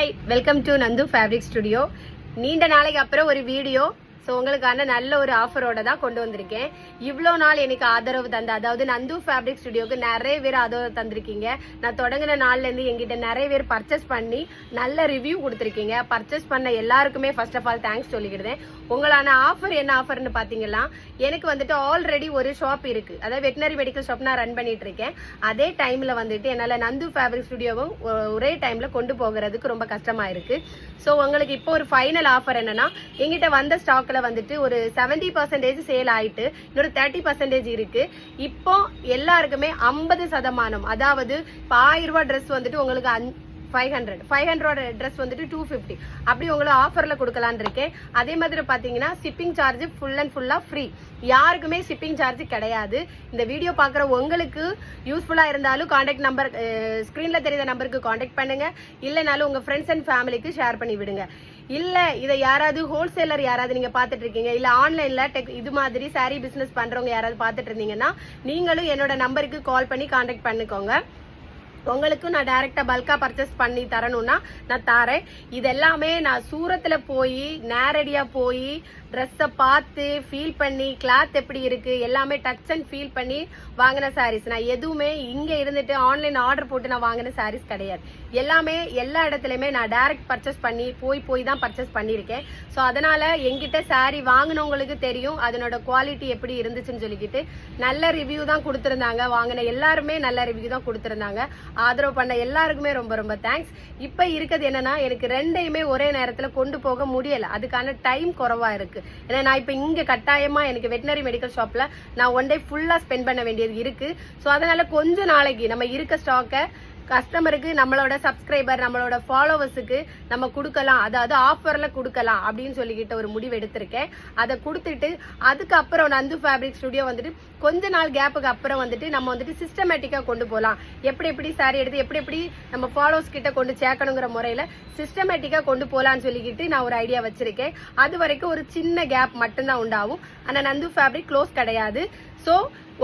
Hi, welcome to Nandu Fabric Studio. நீண்ட நாளைக்கு அப்புறம் ஒரு வீடியோ. ஸோ உங்களுக்கான நல்ல ஒரு ஆஃபரோட தான் கொண்டு வந்திருக்கேன். இவ்வளோ நாள் எனக்கு ஆதரவு தந்த, அதாவது நந்து ஃபேப்ரிக் ஸ்டுடியோக்கு நிறைய பேர் ஆதரவு தந்திருக்கீங்க. நான் தொடங்கின நாள்லேருந்து எங்கிட்ட நிறைய பேர் பர்ச்சேஸ் பண்ணி நல்ல ரிவ்யூ கொடுத்துருக்கீங்க. பர்ச்சேஸ் பண்ண எல்லாருக்குமே ஃபர்ஸ்ட் ஆஃப் ஆல் தேங்க்ஸ் சொல்லிக்கிடுதேன். உங்களான ஆஃபர் என்ன ஆஃபர்னு பார்த்தீங்கன்னா, எனக்கு வந்துட்டு ஆல்ரெடி ஒரு ஷாப் இருக்கு, அதாவது வெட்டினரி மெடிக்கல் ஷாப் நான் ரன் பண்ணிட்டு இருக்கேன். அதே டைம்ல வந்துட்டு என்னால் நந்து ஃபேப்ரிக் ஸ்டுடியோவும் ஒரே டைம்ல கொண்டு போகிறதுக்கு ரொம்ப கஷ்டமா இருக்கு. ஸோ உங்களுக்கு இப்போ ஒரு ஃபைனல் ஆஃபர் என்னன்னா, எங்கிட்ட வந்த ஸ்டாக்ல வந்துட்டு ஒரு 70% சேல் ஆயிட்டு இன்னொரு 30% இருக்கு. இப்போ எல்லாருக்குமே 50%, அதாவது 1000 ரூபாய் ட்ரெஸ் வந்துட்டு உங்களுக்கு 500 ட்ரெஸ் வந்துட்டு 250 அப்படி உங்களுக்கு ஆஃபர்ல கொடுக்கலான்னு இருக்கேன். அதே மாதிரி பாத்தீங்கன்னா ஷிப்பிங் சார்ஜ் ஃபுல் அண்ட் ஃபுல்லா ஃப்ரீ, யாருக்குமே ஷிப்பிங் சார்ஜ் கிடையாது. இந்த வீடியோ பாக்குற உங்களுக்கு யூஸ்ஃபுல்லா இருந்தாலும் கான்டாக்ட் நம்பர் ஸ்கிரீன்ல தெரியுற நம்பருக்கு கான்டாக்ட் பண்ணுங்க, இல்லைனாலும் உங்க ஃப்ரெண்ட்ஸ் அண்ட் ஃபேமிலிக்கு ஷேர் பண்ணி விடுங்க. இல்ல இதை யாராவது ஹோல்சேலர் யாராவது நீங்க பாத்துட்டு இருக்கீங்க, இல்ல ஆன்லைன்ல இது மாதிரி சாரி பிசினஸ் பண்றவங்க யாராவது பாத்துட்டு இருந்தீங்கன்னா, நீங்களும் என்னோட நம்பருக்கு கால் பண்ணி கான்டாக்ட் பண்ணிக்கோங்க. உங்களுக்கு நான் டைரக்டா பல்கா பர்ச்சேஸ் பண்ணி தரணும்னா நான் தரேன். இது எல்லாமே நான் சூரத்துல போய் நேரடியா போய் ட்ரெஸ்ஸை பார்த்து ஃபீல் பண்ணி கிளாத் எப்படி இருக்கு எல்லாமே டச் அண்ட் ஃபீல் பண்ணி வாங்கின சாரீஸ். நான் எதுவுமே இங்க இருந்துட்டு ஆன்லைன் ஆர்டர் போட்டு நான் வாங்கின சாரீஸ் கிடையாது. எல்லாமே எல்லா இடத்துலயுமே நான் டைரக்ட் பர்ச்சேஸ் பண்ணி போய் தான் பர்ச்சேஸ் பண்ணியிருக்கேன். ஸோ அதனால எங்கிட்ட சாரீ வாங்கினவங்களுக்கு தெரியும் அதனோட குவாலிட்டி எப்படி இருந்துச்சுன்னு சொல்லிக்கிட்டு நல்ல ரிவ்யூ தான் கொடுத்துருந்தாங்க. வாங்கின எல்லாருமே நல்ல ரிவ்யூ தான் கொடுத்துருந்தாங்க. ஆதரவு பண்ண எல்லாருக்குமே ரொம்ப ரொம்ப தேங்க்ஸ். இப்ப இருக்கிறது என்னன்னா, எனக்கு ரெண்டையுமே ஒரே நேரத்துல கொண்டு போக முடியல, அதுக்கான டைம் குறைவா இருக்கு. ஏன்னா நான் இப்ப இங்க கட்டாயமா எனக்கு வெட்டினரி மெடிக்கல் ஷாப்ல நான் ஒன் டே ஃபுல்லா ஸ்பெண்ட் பண்ண வேண்டியது இருக்கு. ஸோ அதனால கொஞ்ச நாளைக்கு நம்ம இருக்க ஸ்டாக்கை கஸ்டமருக்கு, நம்மளோட சப்ஸ்கிரைபர், நம்மளோட ஃபாலோவர்ஸுக்கு நம்ம கொடுக்கலாம், அதாவது ஆஃபர்ல கொடுக்கலாம் அப்படின்னு சொல்லிக்கிட்ட ஒரு முடிவு எடுத்திருக்கேன். அதை கொடுத்துட்டு அதுக்கப்புறம் நந்து ஃபேப்ரிக் ஸ்டுடியோ வந்துட்டு கொஞ்ச நாள் கேப்புக்கு அப்புறம் வந்துட்டு நம்ம வந்துட்டு சிஸ்டமேட்டிக்கா கொண்டு போகலாம். எப்படி சாரி எடுத்து எப்படி நம்ம ஃபாலோவர்ஸ் கிட்ட கொண்டு சேர்க்கணுங்கிற முறையில சிஸ்டமேட்டிக்கா கொண்டு போகலான்னு சொல்லிக்கிட்டு நான் ஒரு ஐடியா வச்சிருக்கேன். அது வரைக்கும் ஒரு சின்ன கேப் மட்டும்தான் உண்டாகும். ஆனா நந்து ஃபேப்ரிக் க்ளோஸ் கிடையாது. ஸோ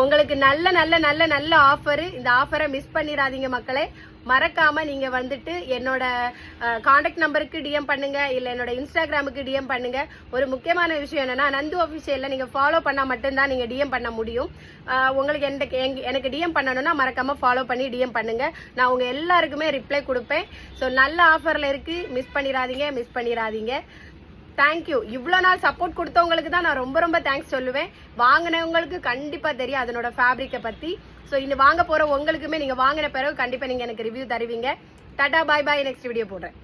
உங்களுக்கு நல்ல நல்ல நல்ல நல்ல ஆஃபர். இந்த ஆஃபரை மிஸ் பண்ணிடாதீங்க மக்களே. மறக்காம நீங்க வந்துட்டு என்னோட கான்டாக்ட் நம்பருக்கு டிஎம் பண்ணுங்க, இல்ல என்னோட இன்ஸ்டாகிராமுக்கு டிஎம் பண்ணுங்க. ஒரு முக்கியமான விஷயம் என்னன்னா, நந்து ஆஃபிஷியல்ல நீங்க ஃபாலோ பண்ணா மட்டும்தான் நீங்க டிஎம் பண்ண முடியும். உங்களுக்கு எனக்கு டிஎம் பண்ணணும்னா மறக்காம ஃபாலோ பண்ணி டிஎம் பண்ணுங்க. நான் உங்க எல்லாருக்குமே ரிப்ளை கொடுப்பேன். ஸோ நல்ல ஆஃபர்ல இருக்கு, மிஸ் பண்ணிடாதீங்க. தேங்க்யூ. இவ்வளோ நாள் சப்போர்ட் கொடுத்தவங்களுக்கு தான் நான் ரொம்ப ரொம்ப தேங்க்ஸ் சொல்லுவேன். வாங்கினவங்களுக்கு கண்டிப்பா தெரியும் அதனோட ஃபேப்ரிக்கை பத்தி. ஸோ இன்னும் வாங்க போற உங்களுக்குமே நீங்க வாங்கின பிறகு கண்டிப்பா நீங்க எனக்கு ரிவ்யூ தருவீங்க. டாடா, பாய் பாய். நெக்ஸ்ட் வீடியோ போடுறேன்.